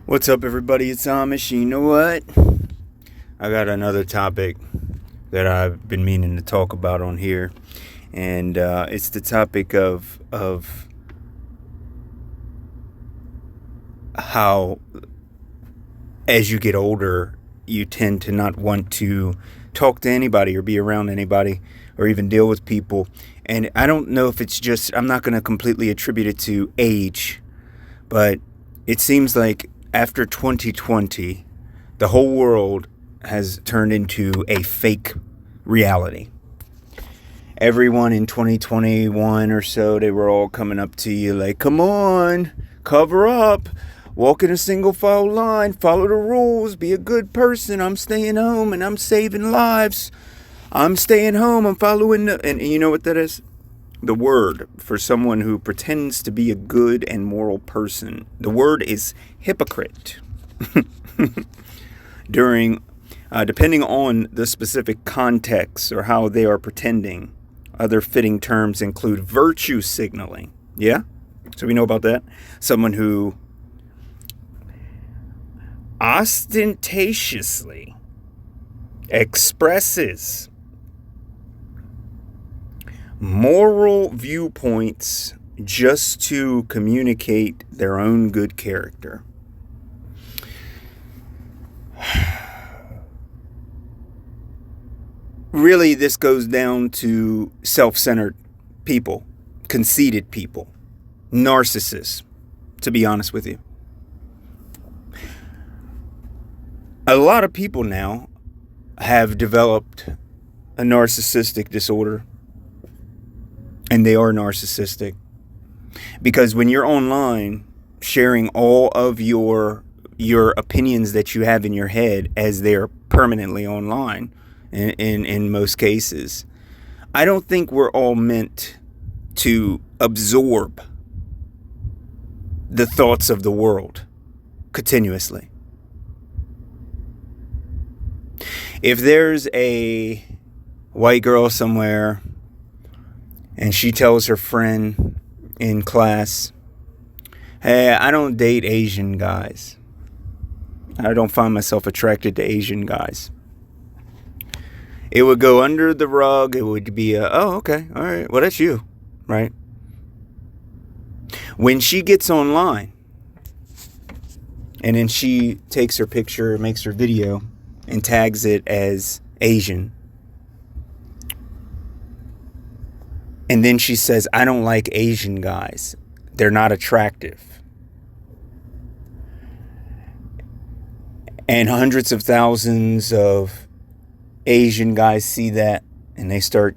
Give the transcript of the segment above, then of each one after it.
What's up, everybody? It's Amish. You know what? I got another topic that I've been meaning to talk about on here, and it's the topic of how, as you get older, you tend to not want to talk to anybody or be around anybody or even deal with people. And I don't know if it's just, I'm not going to completely attribute it to age, but it seems like after 2020, the whole world has turned into a fake reality. Everyone in 2021 or so, they were all coming up to you like, come on, cover up, walk in a single file line, follow the rules, be a good person. I'm staying home and I'm saving lives. I'm staying home, I'm following and you know what that is? The word for someone who pretends to be a good and moral person. The word is hypocrite. Depending on the specific context or how they are pretending, other fitting terms include virtue signaling. Yeah? So we know about that. Someone who ostentatiously expresses moral viewpoints just to communicate their own good character. Really, this goes down to self-centered people, conceited people, narcissists, to be honest with you. A lot of people now have developed a narcissistic disorder. And they are narcissistic. Because when you're online sharing all of your opinions that you have in your head as they're permanently online, in most cases, I don't think we're all meant to absorb the thoughts of the world continuously. If there's a white girl somewhere and she tells her friend in class, hey, I don't date Asian guys. I don't find myself attracted to Asian guys. It would go under the rug. It would be oh, okay, all right, well, that's you, right? When she gets online and then she takes her picture, makes her video, and tags it as Asian, and then she says, I don't like Asian guys. They're not attractive. And hundreds of thousands of Asian guys see that and they start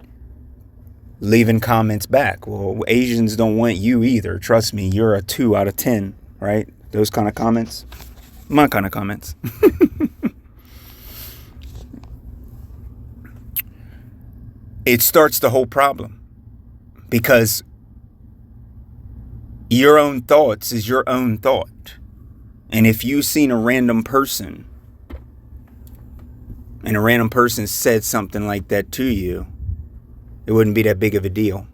leaving comments back. Well, Asians don't want you either. Trust me, you're a 2 out of 10, right? Those kind of comments. My kind of comments. It starts the whole problem. Because your own thoughts is your own thought. And if you've seen a random person and a random person said something like that to you, it wouldn't be that big of a deal.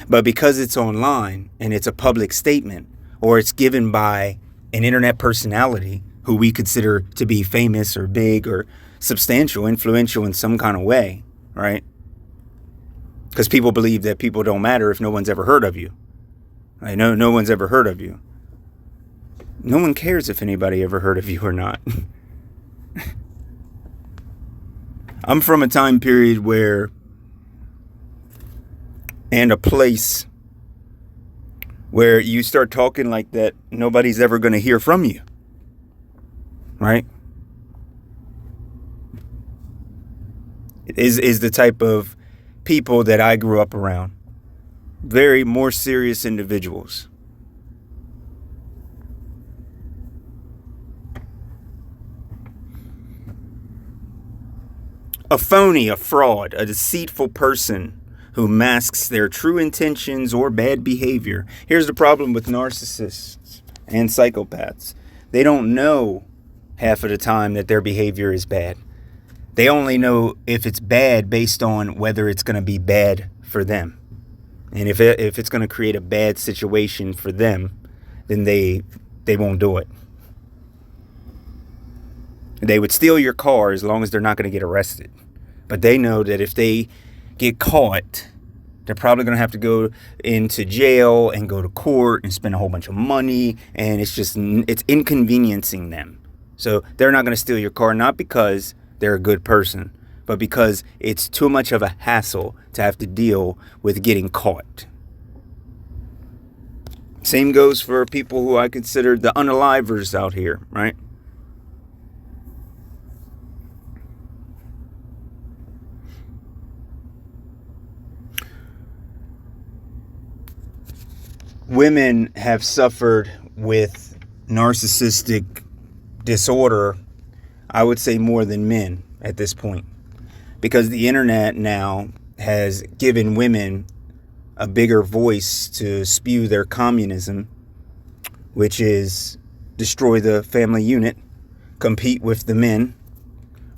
But because it's online and it's a public statement, or it's given by an internet personality who we consider to be famous or big or substantial, influential in some kind of way, right? Because people believe that people don't matter if no one's ever heard of you. Right? No one's ever heard of you. No one cares if anybody ever heard of you or not. I'm from a time period where, and a place where you start talking like that, nobody's ever going to hear from you. Right? Is the type of people that I grew up around. Very more serious individuals. A phony, a fraud, a deceitful person who masks their true intentions or bad behavior. Here's the problem with narcissists and psychopaths. They don't know half of the time that their behavior is bad. They only know if it's bad based on whether it's going to be bad for them. And if it's going to create a bad situation for them, then they won't do it. They would steal your car as long as they're not going to get arrested. But they know that if they get caught, they're probably going to have to go into jail and go to court and spend a whole bunch of money. And it's inconveniencing them. So they're not going to steal your car, not because they're a good person, but because it's too much of a hassle to have to deal with getting caught. Same goes for people who I consider the unalivers out here, right? Women have suffered with narcissistic disorder, I would say, more than men at this point, because the internet now has given women a bigger voice to spew their communism, which is destroy the family unit, compete with the men,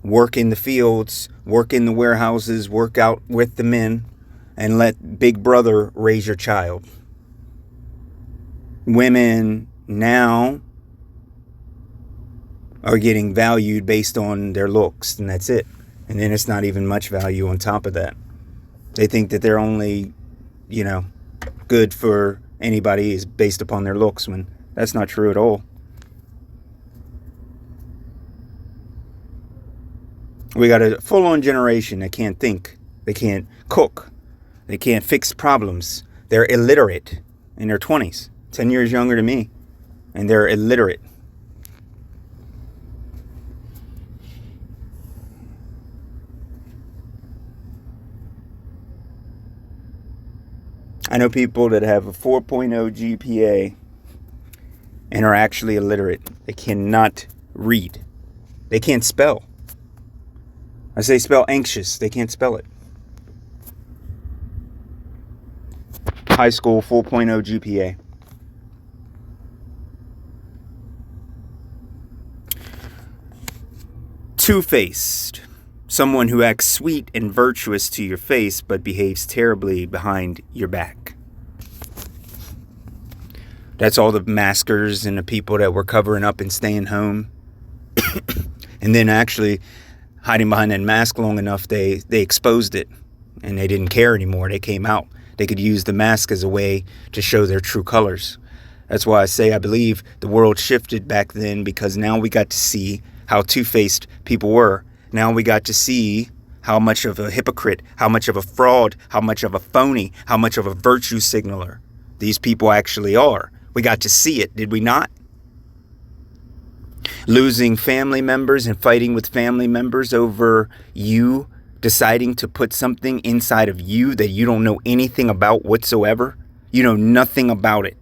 work in the fields, work in the warehouses, work out with the men, and let Big Brother raise your child. Women now are getting valued based on their looks, and that's it. And then it's not even much value on top of that. They think that they're only, good for anybody is based upon their looks, when that's not true at all. We got a full-on generation that can't think. They can't cook. They can't fix problems. They're illiterate in their 20s. 10 years younger than me, and they're illiterate. I know people that have a 4.0 GPA and are actually illiterate. They cannot read. They can't spell. I say spell anxious. They can't spell it. High school 4.0 GPA. Two-faced. Someone who acts sweet and virtuous to your face but behaves terribly behind your back. That's all the maskers and the people that were covering up and staying home. And then actually hiding behind that mask long enough, they exposed it. And they didn't care anymore. They came out. They could use the mask as a way to show their true colors. That's why I say I believe the world shifted back then, because now we got to see how two-faced people were. Now we got to see how much of a hypocrite, how much of a fraud, how much of a phony, how much of a virtue signaler these people actually are. We got to see it, did we not? Losing family members and fighting with family members over you deciding to put something inside of you that you don't know anything about whatsoever. You know nothing about it.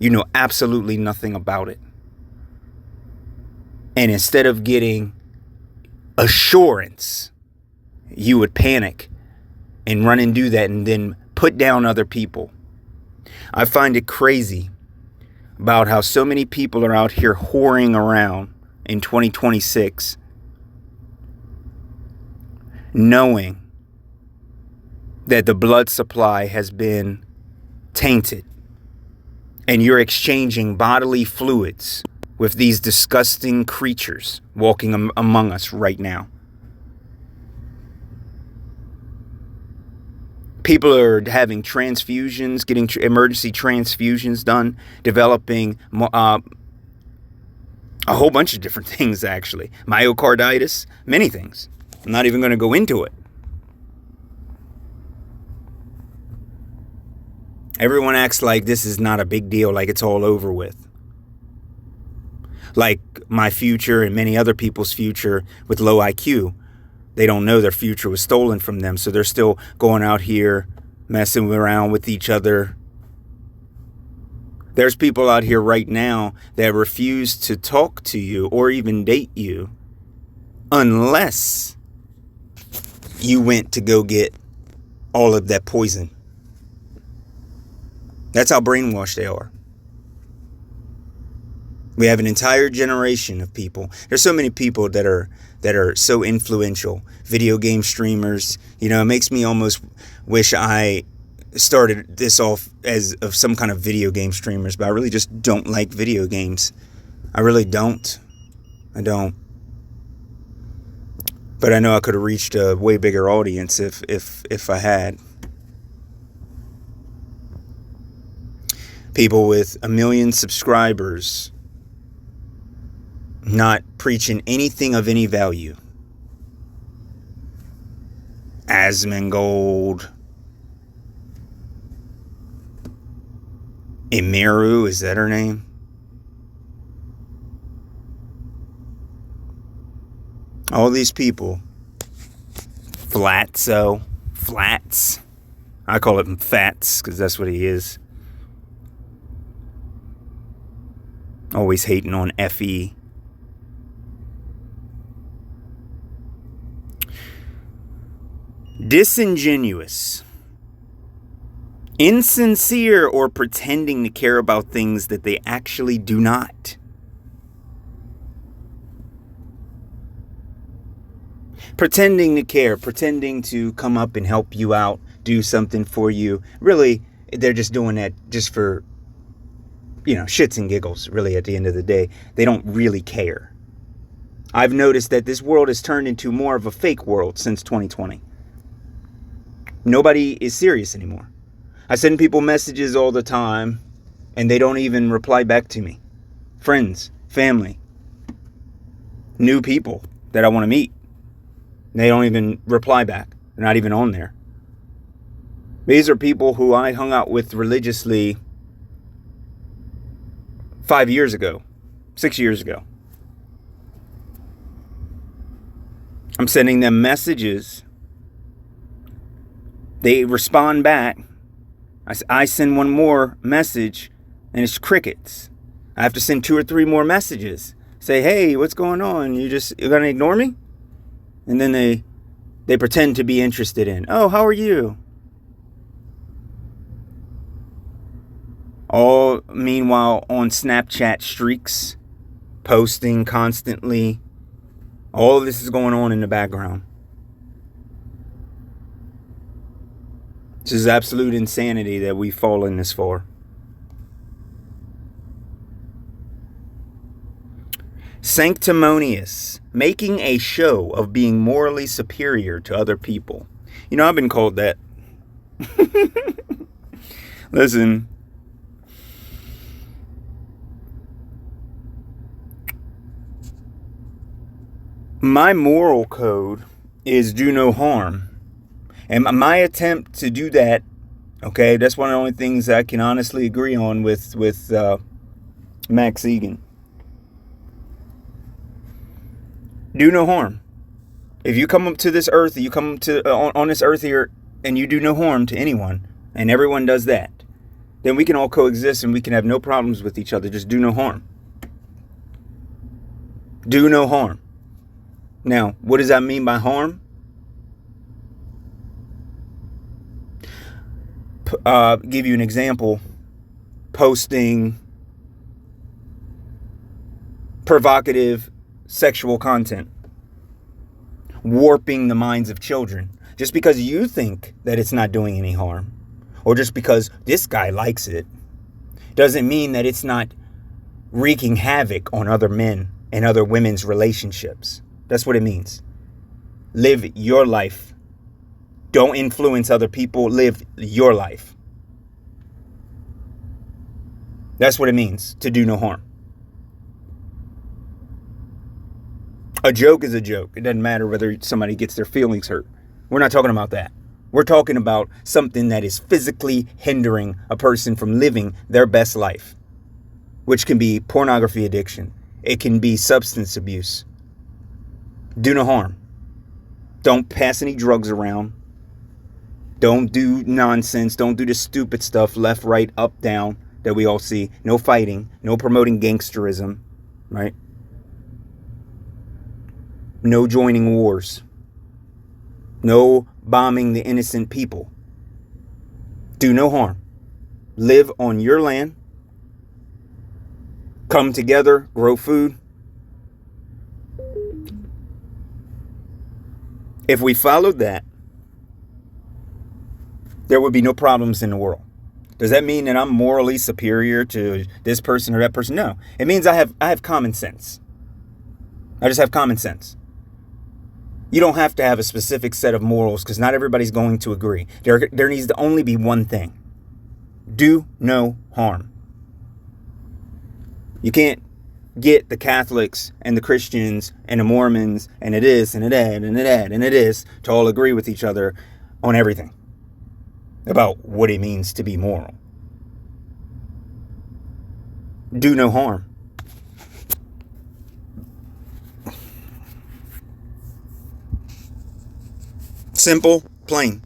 You know absolutely nothing about it. And instead of getting assurance, you would panic and run and do that and then put down other people. I find it crazy about how so many people are out here whoring around in 2026, knowing that the blood supply has been tainted and you're exchanging bodily fluids with these disgusting creatures walking among us right now. People are having transfusions, getting emergency transfusions done, developing a whole bunch of different things, actually. Myocarditis, many things. I'm not even going to go into it. Everyone acts like this is not a big deal, like it's all over with. Like my future and many other people's future with low IQ. They don't know their future was stolen from them, so they're still going out here messing around with each other. There's people out here right now that refuse to talk to you or even date you unless you went to go get all of that poison. That's how brainwashed they are. We have an entire generation of people. There's so many people that are so influential. Video game streamers. You know, it makes me almost wish I started this off as of some kind of video game streamers, but I really just don't like video games. I really don't. I don't. But I know I could have reached a way bigger audience if I had. People with 1 million subscribers not preaching anything of any value. Asmongold. Emiru, is that her name? All these people. Flats. I call it Fats because that's what he is. Always hating on FE. Disingenuous. Insincere or pretending to care about things that they actually do not. Pretending to care, pretending to come up and help you out, do something for you. Really, they're just doing that just for, shits and giggles, really, at the end of the day. They don't really care. I've noticed that this world has turned into more of a fake world since 2020. Nobody is serious anymore. I send people messages all the time, and they don't even reply back to me. Friends, family, new people that I want to meet. They don't even reply back. They're not even on there. These are people who I hung out with religiously 5 years ago, 6 years ago. I'm sending them messages. They respond back. I send one more message and it's crickets. I have to send 2 or 3 more messages. Say, hey, what's going on? You're going to ignore me? And then they pretend to be interested in, oh, how are you? All meanwhile on Snapchat streaks, posting constantly. All of this is going on in the background. This is absolute insanity that we've fallen this far. Sanctimonious, making a show of being morally superior to other people. I've been called that. Listen. My moral code is do no harm. And my attempt to do that, okay, that's one of the only things I can honestly agree on with Max Egan. Do no harm. If you come up to this earth, you come to on this earth here, and you do no harm to anyone, and everyone does that, then we can all coexist and we can have no problems with each other. Just do no harm. Do no harm. Now, what does that mean by harm? Give you an example. Posting provocative sexual content. Warping the minds of children. Just because you think that it's not doing any harm, or just because this guy likes it, doesn't mean that it's not wreaking havoc on other men and other women's relationships. That's what it means. Live your life. Don't influence other people. Live your life. That's what it means to do no harm. A joke is a joke. It doesn't matter whether somebody gets their feelings hurt. We're not talking about that. We're talking about something that is physically hindering a person from living their best life, which can be pornography addiction. It can be substance abuse. Do no harm. Don't pass any drugs around. Don't do nonsense. Don't do the stupid stuff left, right, up, down that we all see. No fighting. No promoting gangsterism. Right? No joining wars. No bombing the innocent people. Do no harm. Live on your land. Come together. Grow food. If we followed that, there would be no problems in the world. Does that mean that I'm morally superior to this person or that person? No. It means I have common sense. I just have common sense. You don't have to have a specific set of morals because not everybody's going to agree. There needs to only be one thing. Do no harm. You can't get the Catholics and the Christians and the Mormons and it is and it and it and it is to all agree with each other on everything about what it means to be moral. Do no harm. Simple, plain.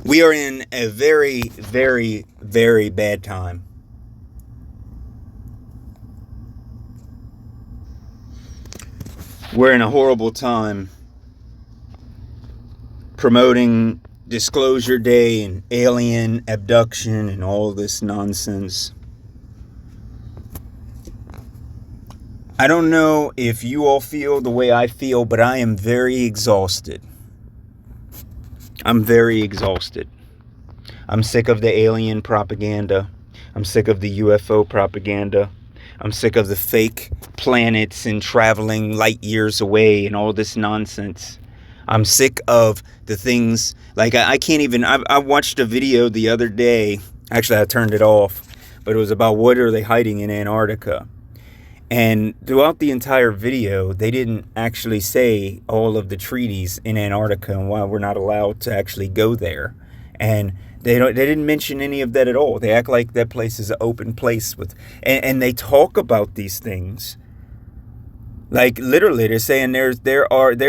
We are in a very, very, very bad time. We're in a horrible time promoting Disclosure Day and alien abduction and all this nonsense. I don't know if you all feel the way I feel, but I am very exhausted. I'm very exhausted. I'm sick of the alien propaganda. I'm sick of the UFO propaganda. I'm sick of the fake planets and traveling light years away and all this nonsense. I'm sick of the things, like I can't even, I watched a video the other day. Actually, I turned it off, but it was about what are they hiding in Antarctica. And throughout the entire video, they didn't actually say all of the treaties in Antarctica and why we're not allowed to actually go there. And they didn't mention any of that at all. They act like that place is an open place with, and they talk about these things. Like literally, they're saying there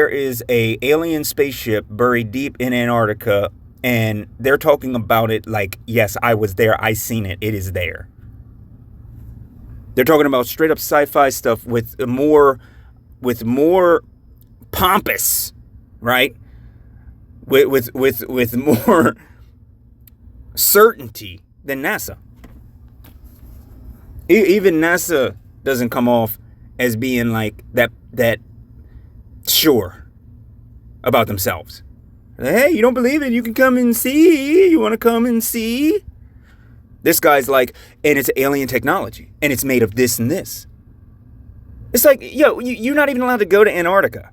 is a alien spaceship buried deep in Antarctica, and they're talking about it like, yes, I was there, I seen it, it is there. They're talking about straight up sci-fi stuff with more pompous, right? With more certainty than NASA. Even NASA doesn't come off as being like that sure about themselves. Hey, you don't believe it? You can come and see. You want to come and see? This guy's like, and it's alien technology, and it's made of this and this. It's like, yo, you're not even allowed to go to Antarctica.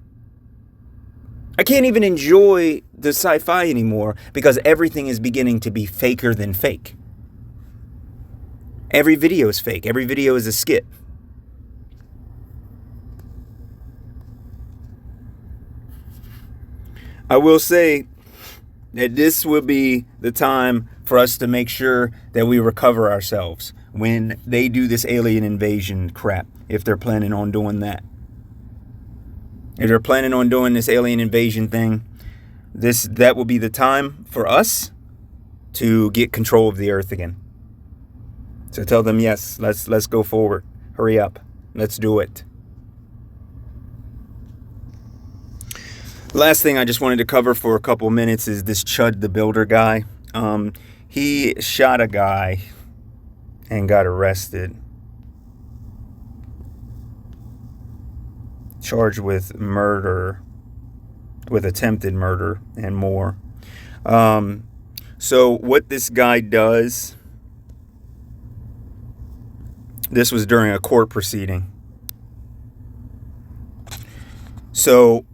I can't even enjoy the sci-fi anymore because everything is beginning to be faker than fake. Every video is fake. Every video is a skit. I will say that this will be the time for us to make sure that we recover ourselves when they do this alien invasion crap, if they're planning on doing that. If they're planning on doing this alien invasion thing, that will be the time for us to get control of the earth again. So tell them, yes, let's go forward. Hurry up. Let's do it. Last thing I just wanted to cover for a couple minutes is this Chud the Builder guy. He shot a guy and got arrested. Charged with murder, with attempted murder and more. So what this guy does, this was during a court proceeding. So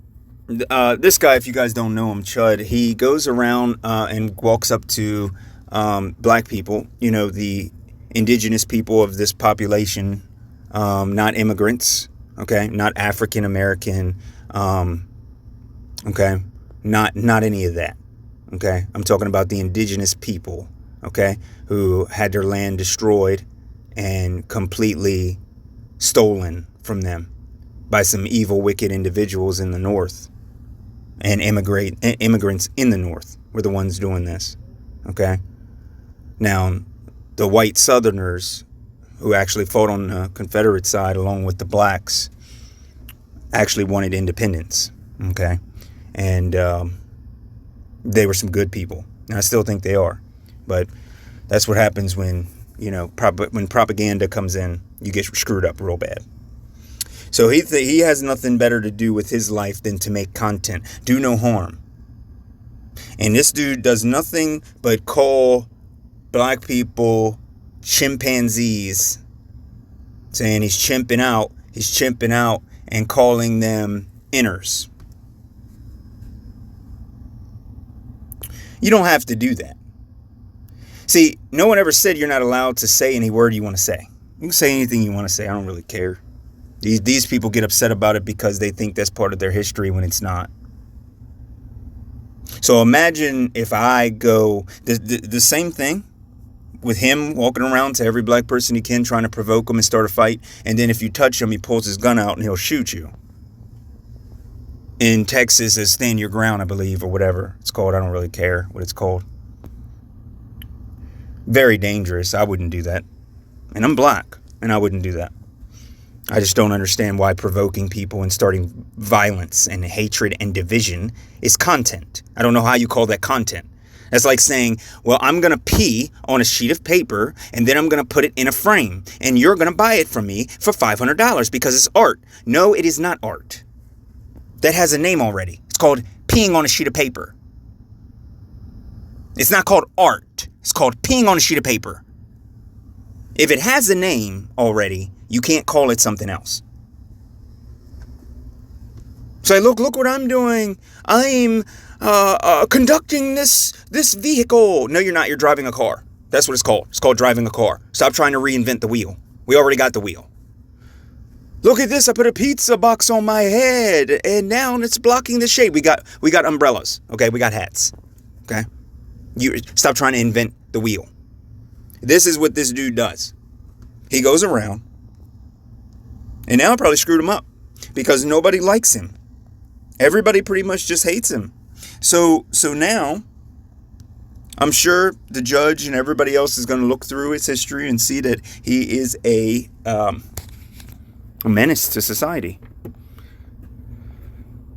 this guy, if you guys don't know him, Chud, he goes around and walks up to black people, you know, the indigenous people of this population, not immigrants, okay, not African American, okay, not any of that, okay. I'm talking about the indigenous people, okay, who had their land destroyed and completely stolen from them by some evil, wicked individuals in the North. And immigrants in the North were the ones doing this, okay? Now, the white Southerners who actually fought on the Confederate side along with the blacks actually wanted independence, okay? And they were some good people. And I still think they are. But that's what happens when, you know, when propaganda comes in, you get screwed up real bad. So he has nothing better to do with his life than to make content. Do no harm. And this dude does nothing but call black people chimpanzees, saying he's chimping out and calling them inners. You don't have to do that. See, no one ever said you're not allowed to say any word you want to say. You can say anything you want to say. I don't really care. These people get upset about it because they think that's part of their history when it's not. So imagine if I go the same thing with him walking around to every black person he can, trying to provoke him and start a fight. And then if you touch him, he pulls his gun out and he'll shoot you. In Texas, it's stand your ground, I believe, or whatever it's called. I don't really care what it's called. Very dangerous. I wouldn't do that. And I'm black, and I wouldn't do that. I just don't understand why provoking people and starting violence and hatred and division is content. I don't know how you call that content. That's like saying, well, I'm going to pee on a sheet of paper and then I'm going to put it in a frame and you're going to buy it from me for $500 because it's art. No, it is not art. That has a name already. It's called peeing on a sheet of paper. It's not called art. It's called peeing on a sheet of paper. If it has a name already, you can't call it something else. Say, look what I'm doing. I'm conducting this vehicle. No, you're not. You're driving a car. That's what it's called. It's called driving a car. Stop trying to reinvent the wheel. We already got the wheel. Look at this. I put a pizza box on my head and now it's blocking the shade. We got umbrellas. Okay, we got hats. Okay? You stop trying to invent the wheel. This is what this dude does. He goes around, and now I probably screwed him up because nobody likes him. Everybody pretty much just hates him. So now I'm sure the judge and everybody else is going to look through his history and see that he is a menace to society.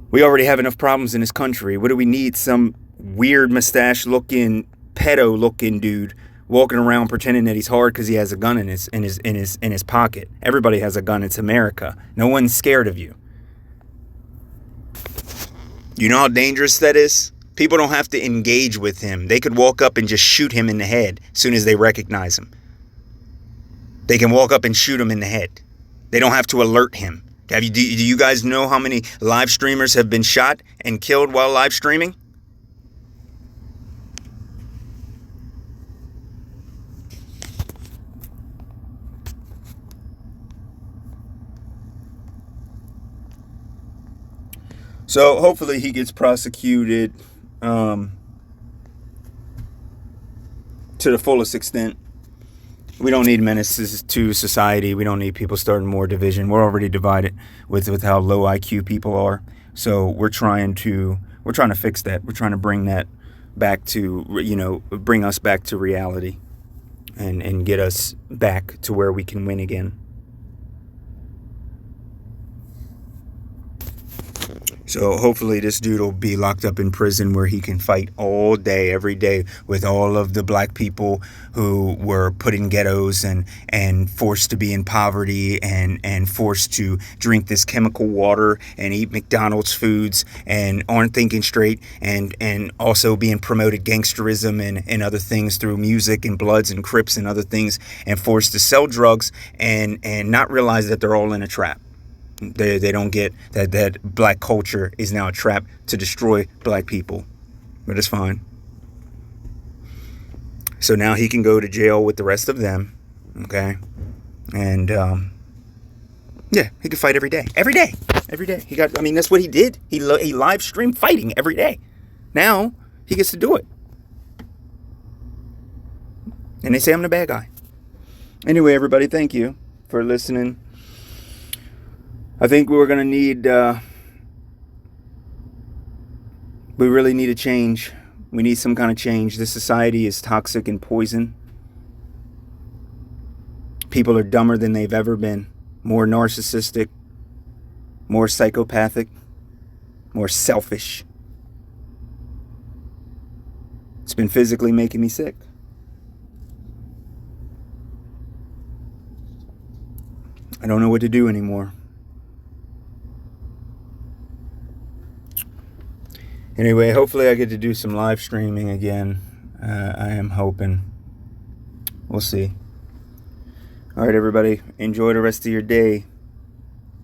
We already have enough problems in this country. What do we need? Some weird mustache-looking, pedo-looking dude walking around pretending that he's hard because he has a gun in his pocket. Everybody has a gun. It's America. No one's scared of you. You know how dangerous that is? People don't have to engage with him. They could walk up and just shoot him in the head as soon as they recognize him. They can walk up and shoot him in the head. They don't have to alert him. Do you guys know how many live streamers have been shot and killed while live streaming? So hopefully he gets prosecuted to the fullest extent. We don't need menaces to society. We don't need people starting more division. We're already divided with how low IQ people are. So we're trying to fix that. We're trying to bring that back to, bring us back to reality and get us back to where we can win again. So hopefully this dude will be locked up in prison where he can fight all day, every day with all of the black people who were put in ghettos and forced to be in poverty and forced to drink this chemical water and eat McDonald's foods and aren't thinking straight and also being promoted gangsterism and other things through music and Bloods and Crips and other things and forced to sell drugs and not realize that they're all in a trap. They don't get that black culture is now a trap to destroy black people. But it's fine. So now he can go to jail with the rest of them. Okay? And, yeah, he can fight every day. Every day. Every day. That's what he did. He live streamed fighting every day. Now he gets to do it. And they say I'm the bad guy. Anyway, everybody, thank you for listening. I think we're going to need, we really need a change. We need some kind of change. This society is toxic and poison. People are dumber than they've ever been. More narcissistic, more psychopathic, more selfish. It's been physically making me sick. I don't know what to do anymore. Anyway, hopefully I get to do some live streaming again. I am hoping. We'll see. All right, everybody. Enjoy the rest of your day.